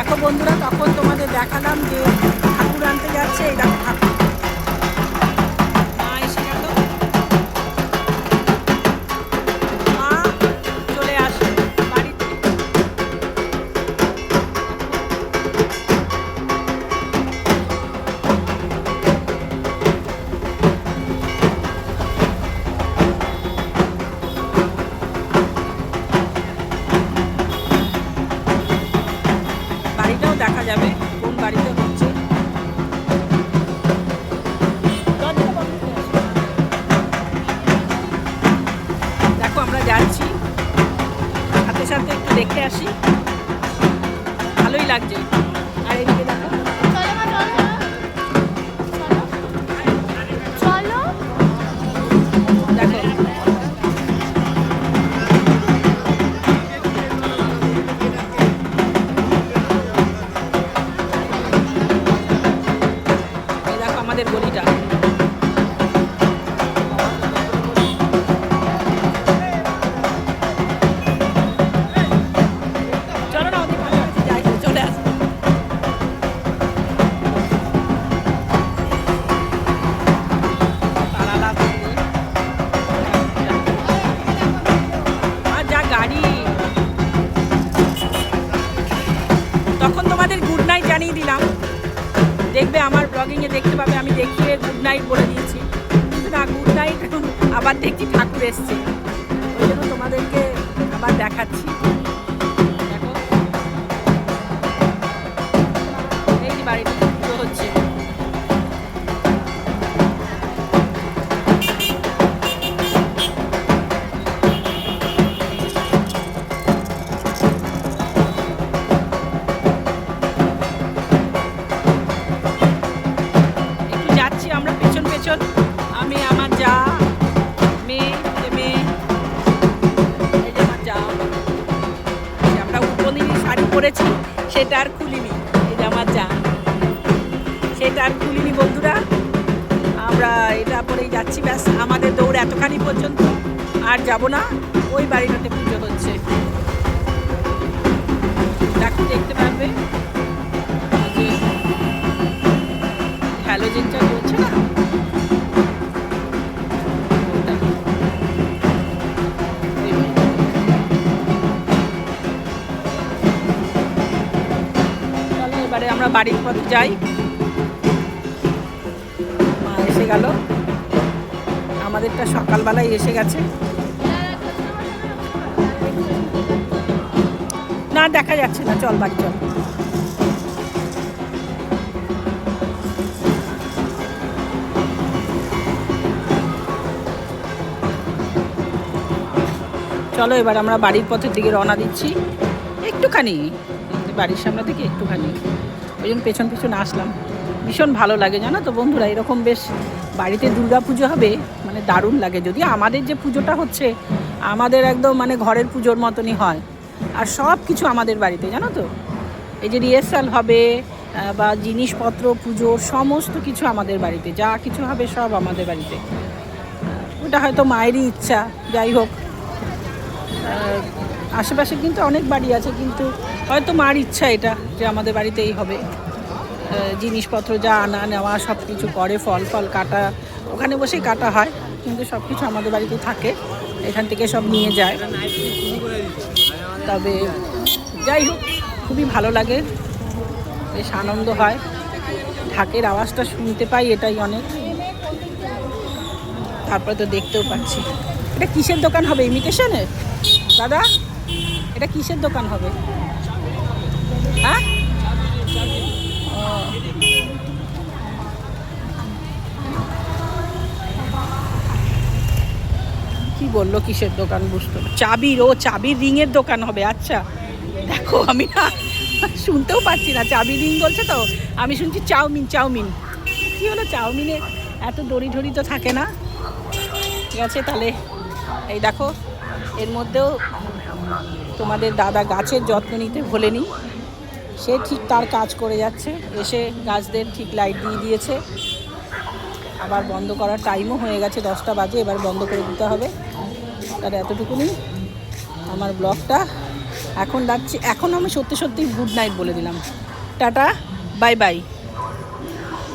দেখো বন্ধুরা, তখন তোমাদের দেখালাম যে ঠাকুর আনতে যাচ্ছে। এই দেখো ঠাকুর মা এসে গেল। মা চলে আসে বাড়িতে। বাড়িটাও দেখা যাবে কোন বাড়িতে হচ্ছে। দেখো আমরা যাচ্ছি, সাথে সাথে একটু দেখে আসি, ভালোই লাগছে। আর এদিকে দেখো দেখো এই দেখো আমাদের গলিটা। চলো না ওদিকে কাছাকাছি যাই, চলে আসো। তারালা দিদি। আর যা গাড়ি, তখন তোমাদের গুড নাইট জানিয়ে দিলাম। দেখবে আমার ব্লগিংয়ে দেখতে পাবে আমি দেখিয়ে গুড নাইট বলে দিয়েছি, কিন্তু না, গুড নাইট আবার দেখছি ঠাকুর এসছে, ওই জন্য তোমাদেরকে আবার দেখাচ্ছি। দেখো এই যে বাড়িতে পুজো হচ্ছে। একটু যাচ্ছি আমরা পেছন পেছন, আমি আমার যা, মেয়ে, মেয়ে, এই যে আমার যা। আমরা উপনীল শাড়ি পরেছি, সেটা আর খুলিনি। এই যে আমার যা, সেটা আর খুলিনি বন্ধুরা। আমরা এটা পরেই যাচ্ছি, ব্যাস আমাদের দৌড় এতখানি পর্যন্ত, আর যাব না। ওই বাড়িটাতে পুজো হচ্ছে, দেখো দেখতে পারবে যে হ্যালোজেনটা জ্বলছে না, ওটা। ওই বাড়িটা। চলো এবারে আমরা বাড়ির পথে যাই। মা এসে গেল, আমাদেরটা সকালবেলায় এসে গেছে। না দেখা যাচ্ছে না, চল বাড়ি চল। চলো এবার আমরা বাড়ির পথের দিকে রওনা দিচ্ছি। একটুখানি বাড়ির সামনে থেকে একটুখানি, ওই জন্য পেছন পেছন আসলাম। ভীষণ ভালো লাগে জানো তো বন্ধুরা, এরকম বেশ বাড়িতে দুর্গা পুজো হবে মানে দারুণ লাগে। যদি আমাদের যে পুজোটা হচ্ছে আমাদের একদম মানে ঘরের পুজোর মতনই হয়, আর সব কিছু আমাদের বাড়িতে জানো তো। এই যে রিহার্সাল হবে বা জিনিসপত্র পুজোর সমস্ত কিছু আমাদের বাড়িতে, যা কিছু হবে সব আমাদের বাড়িতে। ওটা হয়তো মায়েরই ইচ্ছা, যাই হোক। আশেপাশে কিন্তু অনেক বাড়ি আছে, কিন্তু হয়তো মার ইচ্ছা এটা যে আমাদের বাড়িতেই হবে। জিনিসপত্র যা আনা নেওয়া সব কিছু করে, ফল ফল কাটা ওখানে বসেই কাটা হয়, কিন্তু সব কিছু আমাদের বাড়িতেই থাকে, এখান থেকে সব নিয়ে যায়। তবে যাই হোক, খুবই ভালো লাগে, বেশ আনন্দ হয়। ঢাকের আওয়াজটা শুনতে পাই, এটাই অনেক। তারপরে তো দেখতেও পাচ্ছি। এটা কিসের দোকান হবে? ইমিটেশনের? দাদা এটা কিসের দোকান হবে? হ্যাঁ, কি বললো কিসের দোকান বুঝতে? চাবির, ও চাবির রিংয়ের দোকান হবে। আচ্ছা দেখো, আমি না শুনতেও পাচ্ছি না, চাবি রিং বলছে তো আমি শুনছি চাউমিন। চাউমিন কি হলো? চাউমিনে এত দড়ি ঢড়ি তো থাকে না। ঠিক আছে, তাহলে এই দেখো, এর মধ্যেও তোমাদের দাদা গাছের যত্ন নিতে ভোলেনি, সে ঠিক তার কাজ করে যাচ্ছে। এসে গাছদের ঠিক লাইট দিয়ে দিয়েছে। আবার বন্ধ করার টাইমও হয়ে গেছে, 10টা বাজে, এবার বন্ধ করে দিতে হবে। তাহলে এতটুকুনি আমার ব্লগটা এখন রাখছি, এখন আমি সত্যি সত্যি গুড নাইট বলে দিলাম। Tata, bye bye.